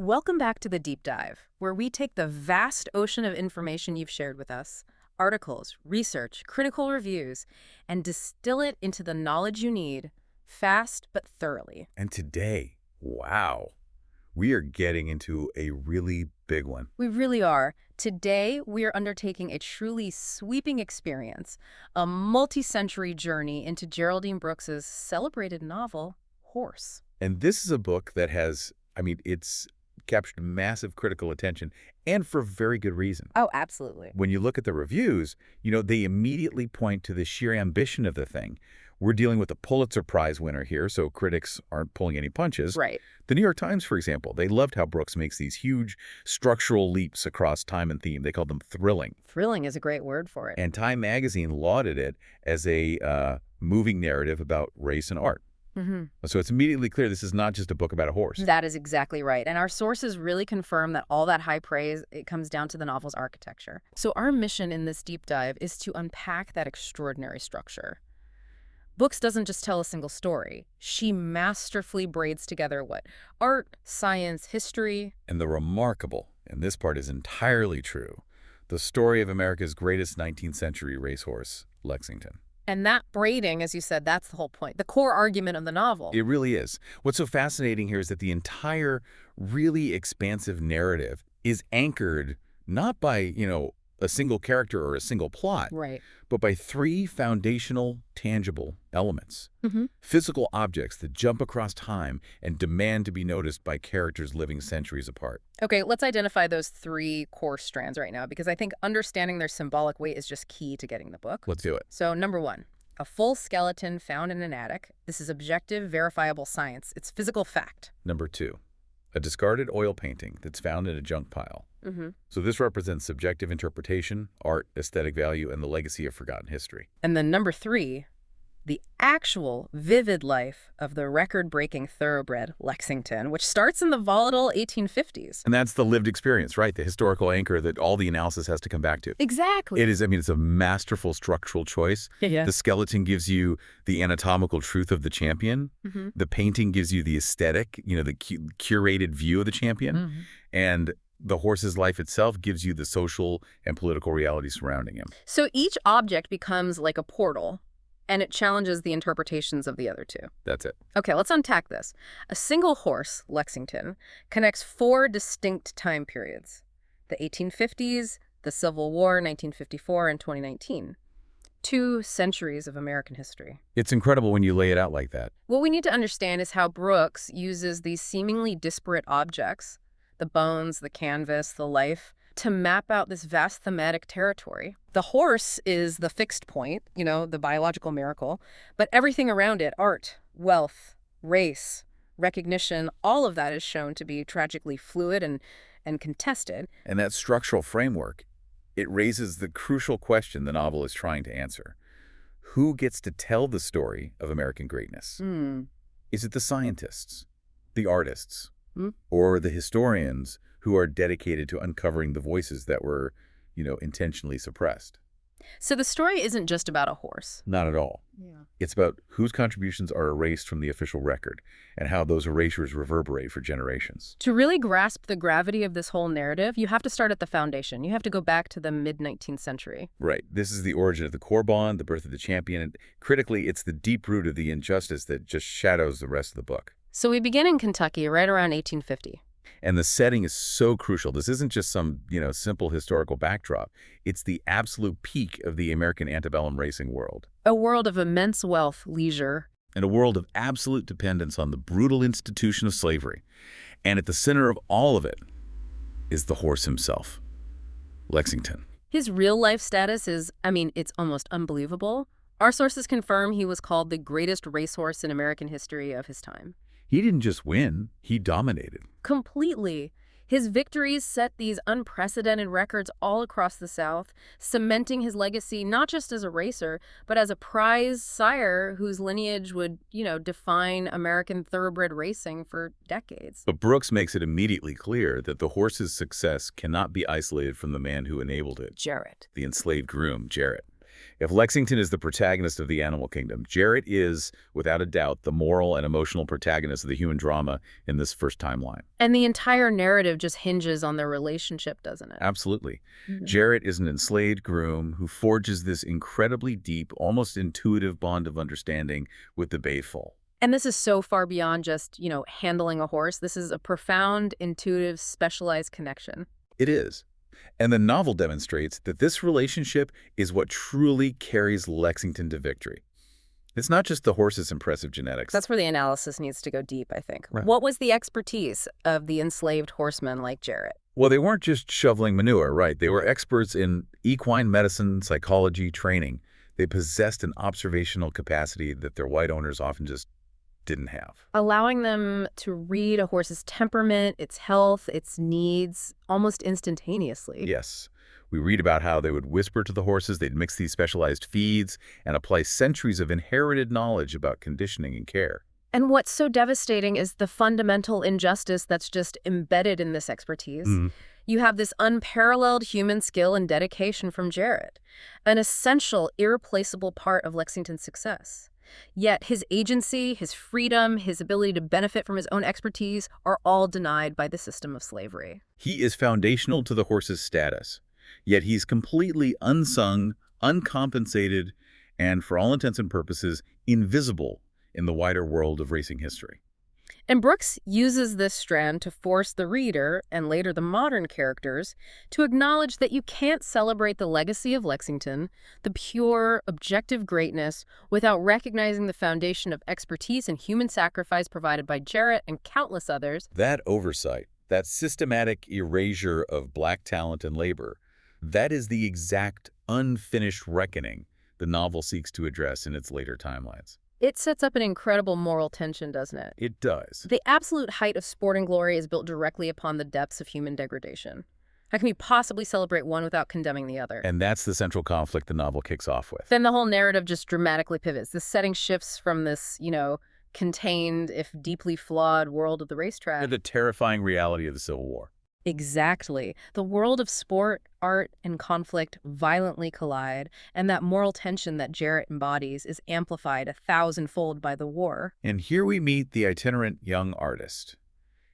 Welcome back to the Deep Dive, where we take the vast ocean of information you've shared with us, articles, research, critical reviews, and distill it into the knowledge you need, fast but thoroughly. And today, wow, we are getting into a really big one. We really are. Today, we are undertaking a truly sweeping experience, a multi-century journey into Geraldine Brooks's celebrated novel, Horse. And this is a book that has, it's captured massive critical attention, and for very good reason. Oh, absolutely. When you look at the reviews, they immediately point to the sheer ambition of the thing. We're dealing with a Pulitzer Prize winner here, so critics aren't pulling any punches. Right. The New York Times, for example, they loved how Brooks makes these huge structural leaps across time and theme. They called them thrilling. Thrilling is a great word for it. And Time magazine lauded it as a moving narrative about race and art. So it's immediately clear this is not just a book about a horse. That is exactly right. And our sources really confirm that all that high praise, it comes down to the novel's architecture. So our mission in this deep dive is to unpack that extraordinary structure. Brooks doesn't just tell a single story. She masterfully braids together what? Art, science, history. And the remarkable, and this part is entirely true, the story of America's greatest 19th century racehorse, Lexington. And that braiding, as you said, that's the whole point, the core argument of the novel. It really is. What's so fascinating here is that the entire really expansive narrative is anchored not by, a single character or a single plot, Right. but by three foundational, tangible elements. Physical objects that jump across time and demand to be noticed by characters living centuries apart. Okay, let's identify those three core strands right now, because I think understanding their symbolic weight is just key to getting the book. Let's do it. So, number one, a full skeleton found in an attic. This is objective, verifiable science. It's physical fact. Number two, a discarded oil painting that's found in a junk pile. So this represents subjective interpretation, art, aesthetic value, and the legacy of forgotten history. And then number three, the actual vivid life of the record-breaking thoroughbred Lexington, which starts in the volatile 1850s. And that's the lived experience, right? The historical anchor that all the analysis has to come back to. Exactly. It is, it's a masterful structural choice. Yeah. The skeleton gives you the anatomical truth of the champion. The painting gives you the aesthetic, the curated view of the champion. And the horse's life itself gives you the social and political reality surrounding him. So each object becomes like a portal, and it challenges the interpretations of the other two. That's it. Okay, let's unpack this. A single horse, Lexington, connects four distinct time periods: the 1850s, the Civil War, 1954, and 2019. 2 centuries of American history. It's incredible when you lay it out like that. What we need to understand is how Brooks uses these seemingly disparate objects, the bones, the canvas, the life, to map out this vast thematic territory. The horse is the fixed point, the biological miracle, but everything around it, art, wealth, race, recognition, all of that is shown to be tragically fluid and contested. And that structural framework, it raises the crucial question the novel is trying to answer. Who gets to tell the story of American greatness? Is it the scientists, the artists, or the historians who are dedicated to uncovering the voices that were, intentionally suppressed? So the story isn't just about a horse. Not at all. Yeah. It's about whose contributions are erased from the official record and how those erasures reverberate for generations. To really grasp the gravity of this whole narrative, you have to start at the foundation. You have to go back to the mid-19th century. Right. This is the origin of the core bond, the birth of the champion, and critically, it's the deep root of the injustice that just shadows the rest of the book. So we begin in Kentucky right around 1850. And the setting is so crucial. This isn't just some, simple historical backdrop. It's the absolute peak of the American antebellum racing world. A world of immense wealth, leisure. And a world of absolute dependence on the brutal institution of slavery. And at the center of all of it is the horse himself, Lexington. His real-life status is, it's almost unbelievable. Our sources confirm he was called the greatest racehorse in American history of his time. He didn't just win, he dominated. Completely. His victories set these unprecedented records all across the South, cementing his legacy not just as a racer, but as a prize sire whose lineage would, define American thoroughbred racing for decades. But Brooks makes it immediately clear that the horse's success cannot be isolated from the man who enabled it. Jarret. The enslaved groom, Jarret. If Lexington is the protagonist of the animal kingdom, Jarret is, without a doubt, the moral and emotional protagonist of the human drama in this first timeline. And the entire narrative just hinges on their relationship, doesn't it? Absolutely. Mhm. Jarret is an enslaved groom who forges this incredibly deep, almost intuitive bond of understanding with the bay foal. And this is so far beyond just, handling a horse. This is a profound, intuitive, specialized connection. It is. And the novel demonstrates that this relationship is what truly carries Lexington to victory. It's not just the horse's impressive genetics. That's where the analysis needs to go deep, I think. Right. What was the expertise of the enslaved horsemen like Jarret? Well, they weren't just shoveling manure, right? They were experts in equine medicine, psychology, training. They possessed an observational capacity that their white owners often just didn't have. Allowing them to read a horse's temperament, its health, its needs, almost instantaneously. Yes. We read about how they would whisper to the horses, they'd mix these specialized feeds, and apply centuries of inherited knowledge about conditioning and care. And what's so devastating is the fundamental injustice that's just embedded in this expertise. You have this unparalleled human skill and dedication from Jarret, an essential, irreplaceable part of Lexington's success. Yet his agency, his freedom, his ability to benefit from his own expertise are all denied by the system of slavery. He is foundational to the horse's status, yet he's completely unsung, uncompensated, and for all intents and purposes, invisible in the wider world of racing history. And Brooks uses this strand to force the reader, and later the modern characters, to acknowledge that you can't celebrate the legacy of Lexington, the pure, objective greatness, without recognizing the foundation of expertise and human sacrifice provided by Jarret and countless others. That oversight, that systematic erasure of black talent and labor, that is the exact unfinished reckoning the novel seeks to address in its later timelines. It sets up an incredible moral tension, doesn't it? It does. The absolute height of sporting glory is built directly upon the depths of human degradation. How can we possibly celebrate one without condemning the other? And that's the central conflict the novel kicks off with. Then the whole narrative just dramatically pivots. The setting shifts from this, contained, if deeply flawed world of the racetrack. The terrifying reality of the Civil War. Exactly. The world of sport, art, and conflict violently collide, and that moral tension that Jarret embodies is amplified 1,000-fold by the war. And here we meet the itinerant young artist.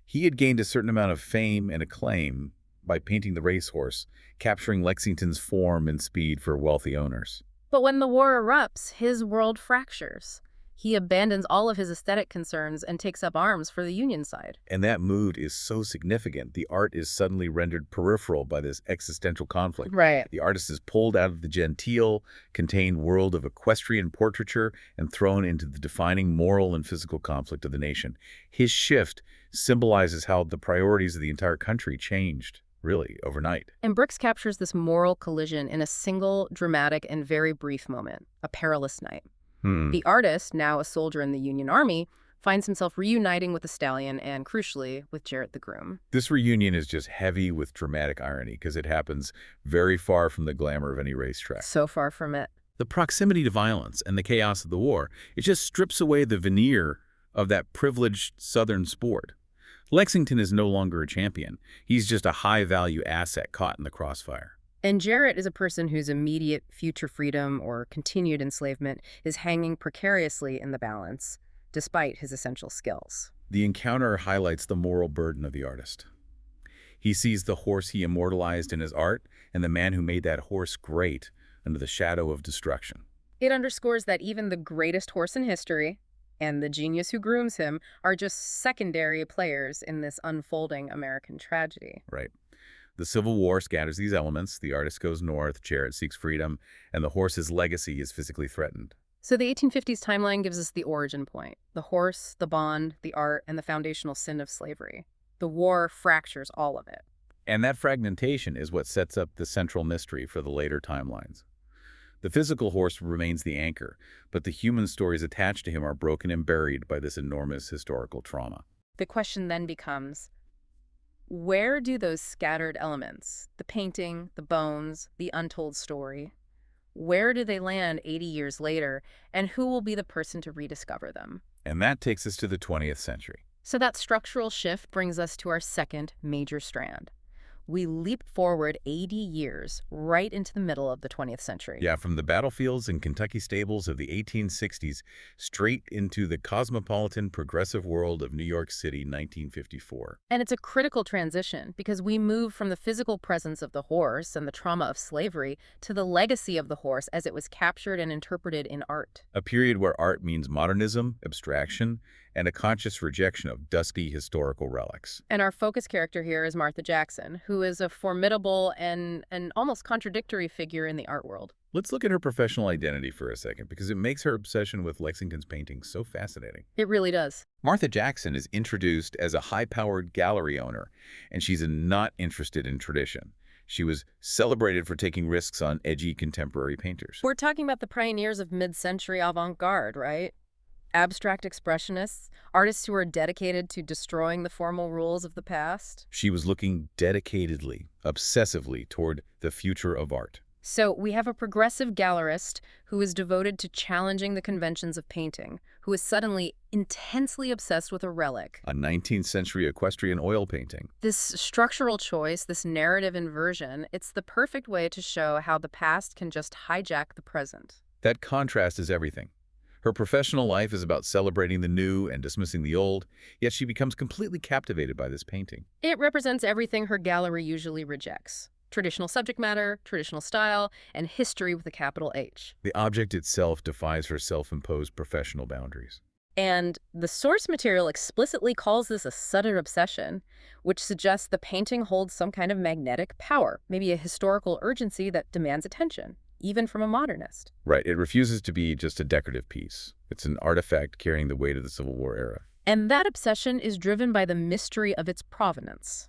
He had gained a certain amount of fame and acclaim by painting the racehorse, capturing Lexington's form and speed for wealthy owners. But when the war erupts, his world fractures. He abandons all of his aesthetic concerns and takes up arms for the Union side. And that mood is so significant, the art is suddenly rendered peripheral by this existential conflict. Right. The artist is pulled out of the genteel, contained world of equestrian portraiture and thrown into the defining moral and physical conflict of the nation. His shift symbolizes how the priorities of the entire country changed, really, overnight. And Brooks captures this moral collision in a single, dramatic, and very brief moment, a perilous night. The artist, now a soldier in the Union Army, finds himself reuniting with the stallion and, crucially, with Jarret the groom. This reunion is just heavy with dramatic irony because it happens very far from the glamour of any racetrack. So far from it. The proximity to violence and the chaos of the war, it just strips away the veneer of that privileged Southern sport. Lexington is no longer a champion. He's just a high-value asset caught in the crossfire. And Jarret is a person whose immediate future freedom or continued enslavement is hanging precariously in the balance, despite his essential skills. The encounter highlights the moral burden of the artist. He sees the horse he immortalized in his art and the man who made that horse great under the shadow of destruction. It underscores that even the greatest horse in history and the genius who grooms him are just secondary players in this unfolding American tragedy. Right. The Civil War scatters these elements, the artist goes north, Jarret seeks freedom, and the horse's legacy is physically threatened. So the 1850s timeline gives us the origin point, the horse, the bond, the art, and the foundational sin of slavery. The war fractures all of it. And that fragmentation is what sets up the central mystery for the later timelines. The physical horse remains the anchor, but the human stories attached to him are broken and buried by this enormous historical trauma. The question then becomes, where do those scattered elements, the painting, the bones, the untold story, where do they land 80 years later, and who will be the person to rediscover them? And that takes us to the 20th century. So that structural shift brings us to our second major strand. We leap forward 80 years, right into the middle of the 20th century. Yeah, from the battlefields and Kentucky stables of the 1860s straight into the cosmopolitan progressive world of New York City, 1954. And it's a critical transition because we move from the physical presence of the horse and the trauma of slavery to the legacy of the horse as it was captured and interpreted in art. A period where art means modernism, abstraction, and a conscious rejection of dusty historical relics. And our focus character here is Martha Jackson, who is a formidable and an almost contradictory figure in the art world. Let's look at her professional identity for a second, because it makes her obsession with Lexington's paintings so fascinating. It really does. Martha Jackson is introduced as a high-powered gallery owner, and she's not interested in tradition. She was celebrated for taking risks on edgy contemporary painters. We're talking about the pioneers of mid-century avant-garde, right? Abstract expressionists, artists who are dedicated to destroying the formal rules of the past. She was looking dedicatedly, obsessively toward the future of art. So we have a progressive gallerist who is devoted to challenging the conventions of painting, who is suddenly intensely obsessed with a relic. A 19th century equestrian oil painting. This structural choice, this narrative inversion, it's the perfect way to show how the past can just hijack the present. That contrast is everything. Her professional life is about celebrating the new and dismissing the old, yet she becomes completely captivated by this painting. It represents everything her gallery usually rejects. Traditional subject matter, traditional style, and history with a capital H. The object itself defies her self-imposed professional boundaries. And the source material explicitly calls this a sudden obsession, which suggests the painting holds some kind of magnetic power, maybe a historical urgency that demands attention, even from a modernist. Right, it refuses to be just a decorative piece. It's an artifact carrying the weight of the Civil War era. And that obsession is driven by the mystery of its provenance.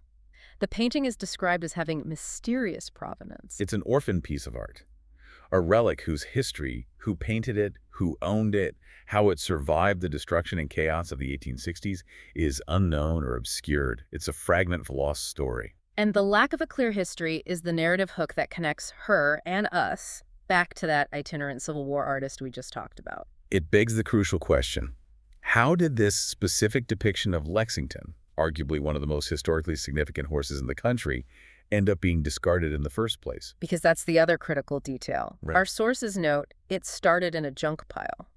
The painting is described as having mysterious provenance. It's an orphan piece of art. A relic whose history, who painted it, who owned it, how it survived the destruction and chaos of the 1860s is unknown or obscured. It's a fragment of a lost story. And the lack of a clear history is the narrative hook that connects her and us back to that itinerant Civil War artist we just talked about. It begs the crucial question: how did this specific depiction of Lexington, arguably one of the most historically significant horses in the country, end up being discarded in the first place? Because that's the other critical detail. Right. Our sources note it started in a junk pile.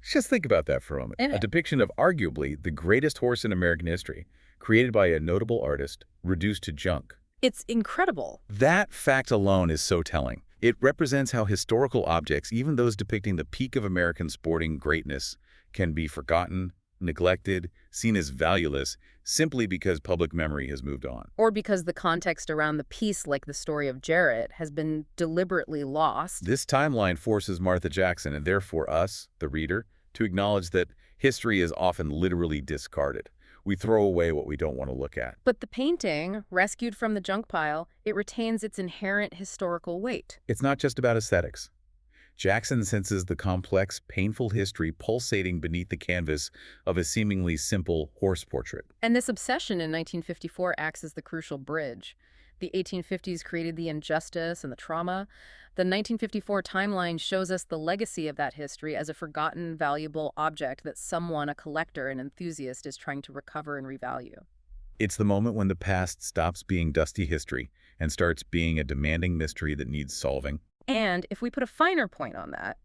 Just think about that for a moment. A depiction of arguably the greatest horse in American history, created by a notable artist, reduced to junk. It's incredible. That fact alone is so telling. It represents how historical objects, even those depicting the peak of American sporting greatness, can be forgotten, neglected, seen as valueless, simply because public memory has moved on. Or because the context around the piece, like the story of Jarret, has been deliberately lost. This timeline forces Martha Jackson, and therefore us, the reader, to acknowledge that history is often literally discarded. We throw away what we don't want to look at. But the painting, rescued from the junk pile, it retains its inherent historical weight. It's not just about aesthetics. Jackson senses the complex, painful history pulsating beneath the canvas of a seemingly simple horse portrait. And this obsession in 1954 acts as the crucial bridge. The 1850s created the injustice and the trauma. The 1954 timeline shows us the legacy of that history as a forgotten, valuable object that someone, a collector, an enthusiast, is trying to recover and revalue. It's the moment when the past stops being dusty history and starts being a demanding mystery that needs solving. And if we put a finer point on that,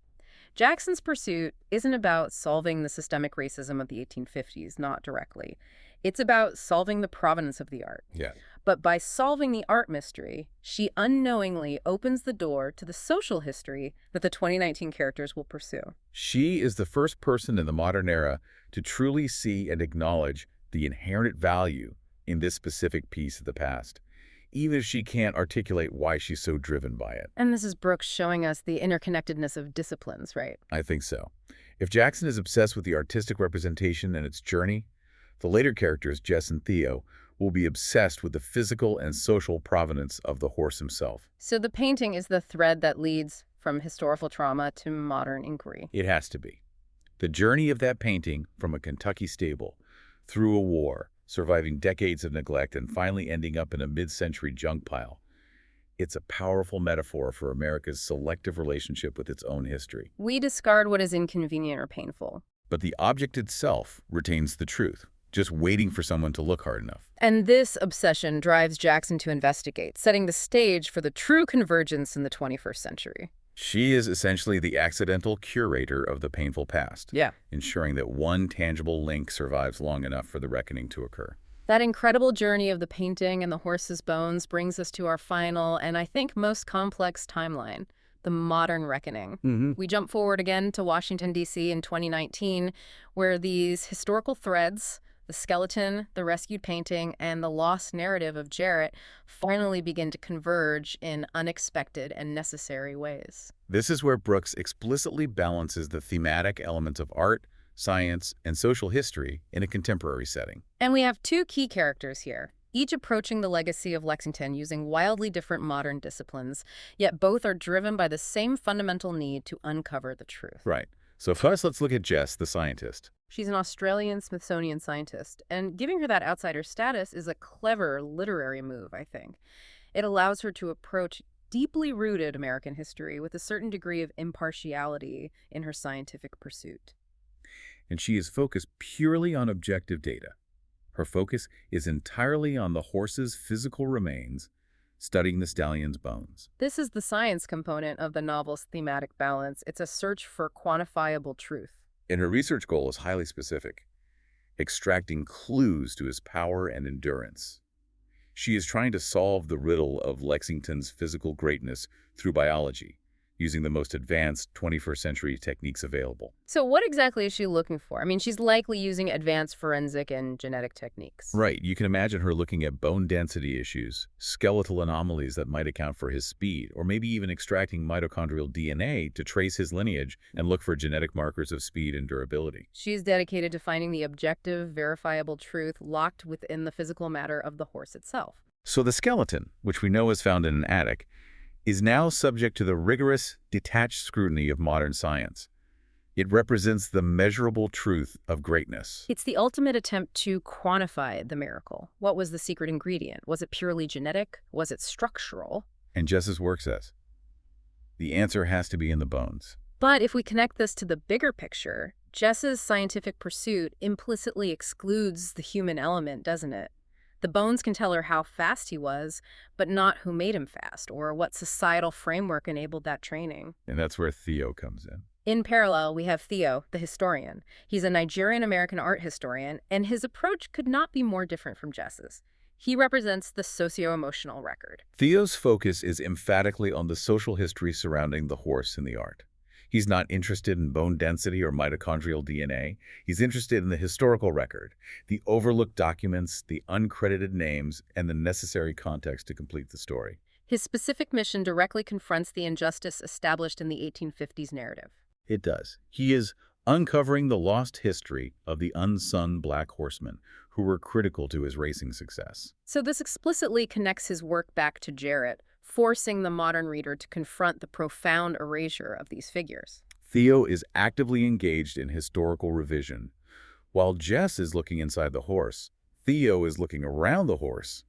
Jackson's pursuit isn't about solving the systemic racism of the 1850s, not directly. It's about solving the provenance of the art. Yeah. But by solving the art mystery, she unknowingly opens the door to the social history that the 2019 characters will pursue. She is the first person in the modern era to truly see and acknowledge the inherent value in this specific piece of the past, even if she can't articulate why she's so driven by it. And this is Brooks showing us the interconnectedness of disciplines, right? I think so. If Jackson is obsessed with the artistic representation and its journey, the later characters, Jess and Theo, will be obsessed with the physical and social provenance of the horse himself. So the painting is the thread that leads from historical trauma to modern inquiry. It has to be. The journey of that painting from a Kentucky stable, through a war, surviving decades of neglect, and finally ending up in a mid-century junk pile. It's a powerful metaphor for America's selective relationship with its own history. We discard what is inconvenient or painful. But the object itself retains the truth. just waiting for someone to look hard enough. And this obsession drives Jackson to investigate, setting the stage for the true convergence in the 21st century. She is essentially the accidental curator of the painful past, Yeah. ensuring that one tangible link survives long enough for the reckoning to occur. That incredible journey of the painting and the horse's bones brings us to our final and I think most complex timeline, the modern reckoning. We jump forward again to Washington, D.C. in 2019, where these historical threads, the skeleton, the rescued painting, and the lost narrative of Jarret finally begin to converge in unexpected and necessary ways. This is where Brooks explicitly balances the thematic elements of art, science, and social history in a contemporary setting. And we have two key characters here, each approaching the legacy of Lexington using wildly different modern disciplines, yet both are driven by the same fundamental need to uncover the truth. Right. So first, let's look at Jess, the scientist. She's an Australian Smithsonian scientist, and giving her that outsider status is a clever literary move, I think. It allows her to approach deeply rooted American history with a certain degree of impartiality in her scientific pursuit. And she is focused purely on objective data. Her focus is entirely on the horse's physical remains, studying the stallion's bones. This is the science component of the novel's thematic balance. It's a search for quantifiable truth. And her research goal is highly specific, extracting clues to his power and endurance. She is trying to solve the riddle of Lexington's physical greatness through biology, using the most advanced 21st century techniques available. So what exactly is she looking for? I mean, she's likely using advanced forensic and genetic techniques. Right. You can imagine her looking at bone density issues, skeletal anomalies that might account for his speed, or maybe even extracting mitochondrial DNA to trace his lineage and look for genetic markers of speed and durability. She's dedicated to finding the objective, verifiable truth locked within the physical matter of the horse itself. So the skeleton, which we know is found in an attic, is now subject to the rigorous, detached scrutiny of modern science. It represents the measurable truth of greatness. It's the ultimate attempt to quantify the miracle. What was the secret ingredient? Was it purely genetic? Was it structural? And Jess's work says, the answer has to be in the bones. But if we connect this to the bigger picture, Jess's scientific pursuit implicitly excludes the human element, doesn't it? The bones can tell her how fast he was, but not who made him fast or what societal framework enabled that training. And that's where Theo comes in. In parallel, we have Theo, the historian. He's a Nigerian-American art historian, and his approach could not be more different from Jess's. He represents the socio-emotional record. Theo's focus is emphatically on the social history surrounding the horse in the art. He's not interested in bone density or mitochondrial DNA. He's interested in the historical record, the overlooked documents, the uncredited names, and the necessary context to complete the story. His specific mission directly confronts the injustice established in the 1850s narrative. It does. He is uncovering the lost history of the unsung black horsemen who were critical to his racing success. So this explicitly connects his work back to Jarret, forcing the modern reader to confront the profound erasure of these figures. Theo is actively engaged in historical revision. While Jess is looking inside the horse, Theo is looking around the horse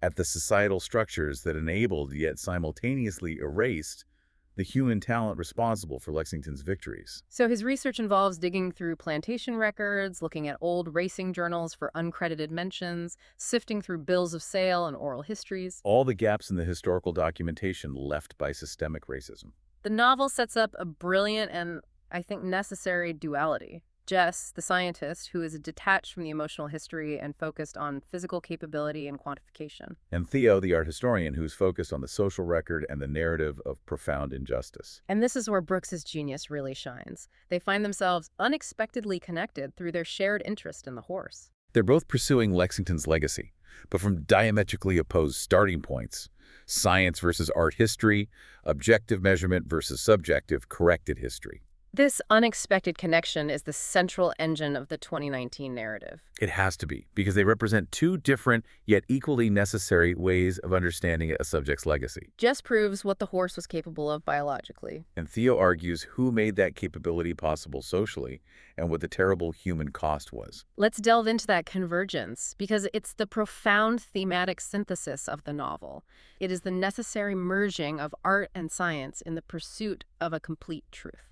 at the societal structures that enabled yet simultaneously erased the human talent responsible for Lexington's victories. So his research involves digging through plantation records, looking at old racing journals for uncredited mentions, sifting through bills of sale and oral histories. All the gaps in the historical documentation left by systemic racism. The novel sets up a brilliant and, I think, necessary duality. Jess, the scientist, who is detached from the emotional history and focused on physical capability and quantification. And Theo, the art historian, who's focused on the social record and the narrative of profound injustice. And this is where Brooks's genius really shines. They find themselves unexpectedly connected through their shared interest in the horse. They're both pursuing Lexington's legacy, but from diametrically opposed starting points. Science versus art history, objective measurement versus subjective corrected history. This unexpected connection is the central engine of the 2019 narrative. It has to be, because they represent two different yet equally necessary ways of understanding a subject's legacy. Jess proves what the horse was capable of biologically. And Theo argues who made that capability possible socially and what the terrible human cost was. Let's delve into that convergence, because it's the profound thematic synthesis of the novel. It is the necessary merging of art and science in the pursuit of a complete truth.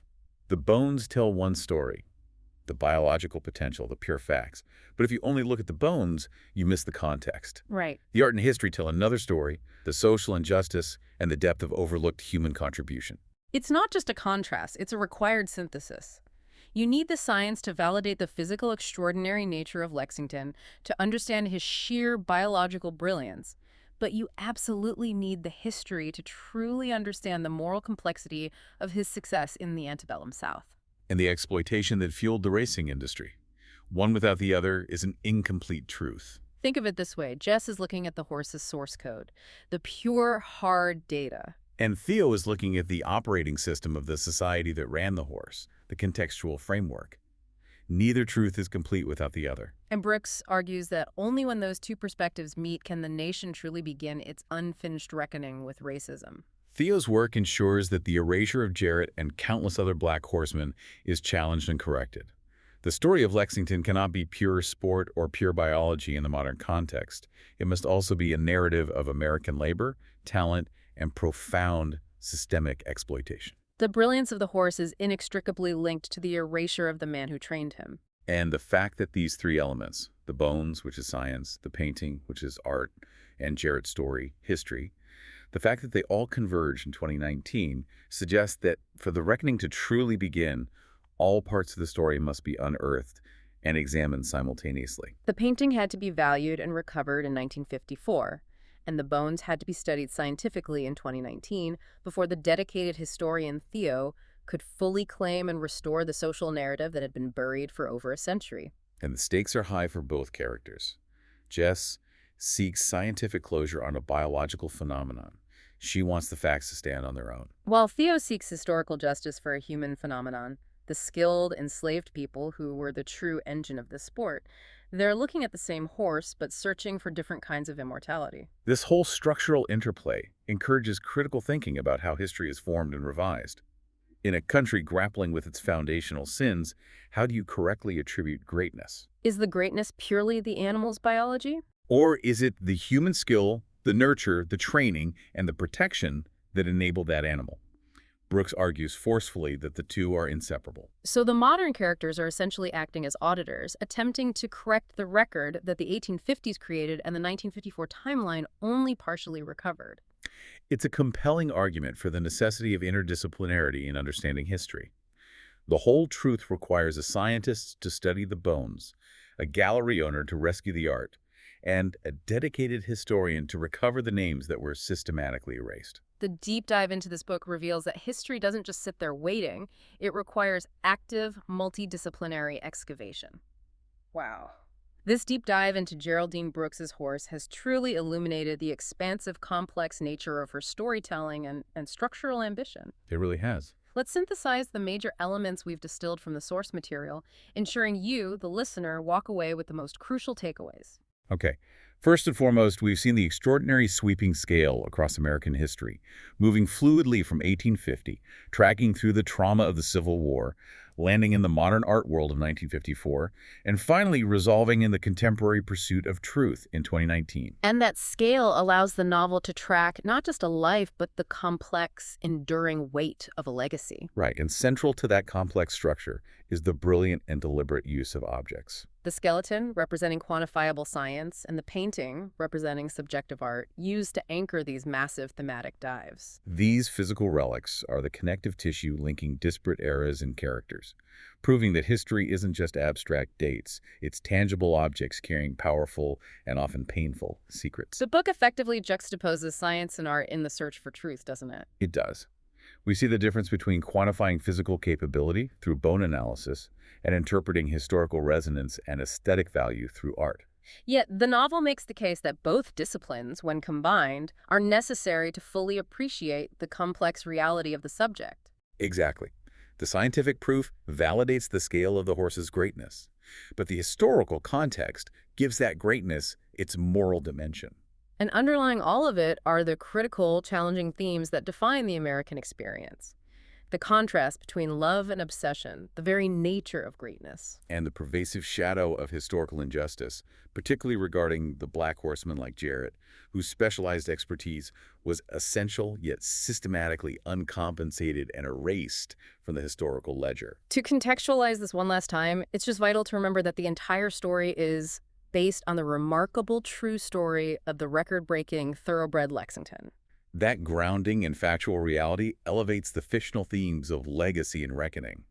The bones tell one story. the biological potential, the pure facts. But if you only look at the bones, you miss the context. Right. The art and history tell another story, the social injustice and the depth of overlooked human contribution. It's not just a contrast, it's a required synthesis. You need the science to validate the physical extraordinary nature of Lexington, to understand his sheer biological brilliance. But you absolutely need the history to truly understand the moral complexity of his success in the antebellum South. And the exploitation that fueled the racing industry. One without the other is an incomplete truth. Think of it this way. Jess is looking at the horse's source code, the pure, hard data. And Theo is looking at the operating system of the society that ran the horse, the contextual framework. Neither truth is complete without the other. And Brooks argues that only when those two perspectives meet can the nation truly begin its unfinished reckoning with racism. Theo's work ensures that the erasure of Jarret and countless other black horsemen is challenged and corrected. The story of Lexington cannot be pure sport or pure biology in the modern context. It must also be a narrative of American labor, talent, and profound systemic exploitation. The brilliance of the horse is inextricably linked to the erasure of the man who trained him. And the fact that these three elements, the bones, which is science, the painting, which is art, and Jarret's story, history, the fact that they all converge in 2019 suggests that for the reckoning to truly begin, all parts of the story must be unearthed and examined simultaneously. The painting had to be valued and recovered in 1954, and the bones had to be studied scientifically in 2019 before the dedicated historian Theo could fully claim and restore the social narrative that had been buried for over a century. And the stakes are high for both characters. Jess seeks scientific closure on a biological phenomenon. She wants the facts to stand on their own. While Theo seeks historical justice for a human phenomenon, the skilled, enslaved people who were the true engine of this sport, they're looking at the same horse but searching for different kinds of immortality. This whole structural interplay encourages critical thinking about how history is formed and revised. In a country grappling with its foundational sins, how do you correctly attribute greatness? Is the greatness purely the animal's biology? Or is it the human skill, the nurture, the training, and the protection that enable that animal? Brooks argues forcefully that the two are inseparable. So the modern characters are essentially acting as auditors, attempting to correct the record that the 1850s created and the 1954 timeline only partially recovered. It's a compelling argument for the necessity of interdisciplinarity in understanding history. The whole truth requires a scientist to study the bones, a gallery owner to rescue the art, and a dedicated historian to recover the names that were systematically erased. The deep dive into this book reveals that history doesn't just sit there waiting. It requires active, multidisciplinary excavation. Wow. This deep dive into Geraldine Brooks's horse has truly illuminated the expansive, complex nature of her storytelling and structural ambition. It really has. Let's synthesize the major elements we've distilled from the source material, ensuring you, the listener, walk away with the most crucial takeaways. Okay. First and foremost, we've seen the extraordinary sweeping scale across American history, moving fluidly from 1850, tracking through the trauma of the Civil War, landing in the modern art world of 1954, and finally resolving in the contemporary pursuit of truth in 2019. And that scale allows the novel to track not just a life, but the complex, enduring weight of a legacy. Right, and central to that complex structure is the brilliant and deliberate use of objects. The skeleton, representing quantifiable science, and the painting, representing subjective art, used to anchor these massive thematic dives. These physical relics are the connective tissue linking disparate eras and characters, proving that history isn't just abstract dates, it's tangible objects carrying powerful and often painful secrets. The book effectively juxtaposes science and art in the search for truth, doesn't it? It does. We see the difference between quantifying physical capability through bone analysis and interpreting historical resonance and aesthetic value through art. Yet, the novel makes the case that both disciplines, when combined, are necessary to fully appreciate the complex reality of the subject. Exactly. The scientific proof validates the scale of the horse's greatness, but the historical context gives that greatness its moral dimension. And underlying all of it are the critical, challenging themes that define the American experience. The contrast between love and obsession, the very nature of greatness. And the pervasive shadow of historical injustice, particularly regarding the black horsemen like Jarret, whose specialized expertise was essential yet systematically uncompensated and erased from the historical ledger. To contextualize this one last time, it's just vital to remember that the entire story is based on the remarkable true story of the record-breaking thoroughbred Lexington. That grounding in factual reality elevates the fictional themes of legacy and reckoning.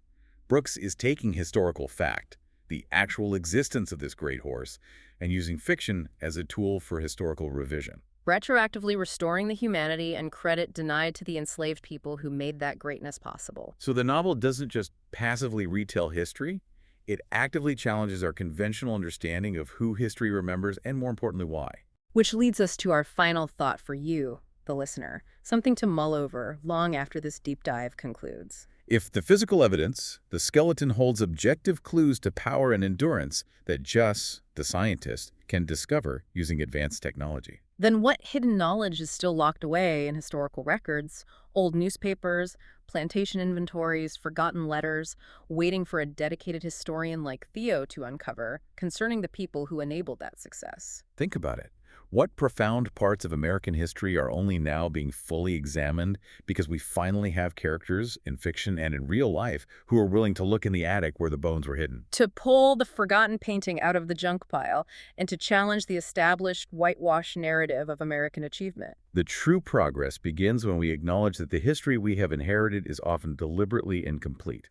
Brooks is taking historical fact, the actual existence of this great horse, and using fiction as a tool for historical revision. Retroactively restoring the humanity and credit denied to the enslaved people who made that greatness possible. So the novel doesn't just passively retell history, it actively challenges our conventional understanding of who history remembers and, more importantly, why. Which leads us to our final thought for you, the listener, something to mull over long after this deep dive concludes. If the physical evidence, the skeleton holds objective clues to power and endurance that Jess, the scientist, can discover using advanced technology. Then what hidden knowledge is still locked away in historical records, old newspapers, plantation inventories, forgotten letters, waiting for a dedicated historian like Theo to uncover concerning the people who enabled that success? Think about it. What profound parts of American history are only now being fully examined because we finally have characters in fiction and in real life who are willing to look in the attic where the bones were hidden? To pull the forgotten painting out of the junk pile and to challenge the established whitewash narrative of American achievement. The true progress begins when we acknowledge that the history we have inherited is often deliberately incomplete.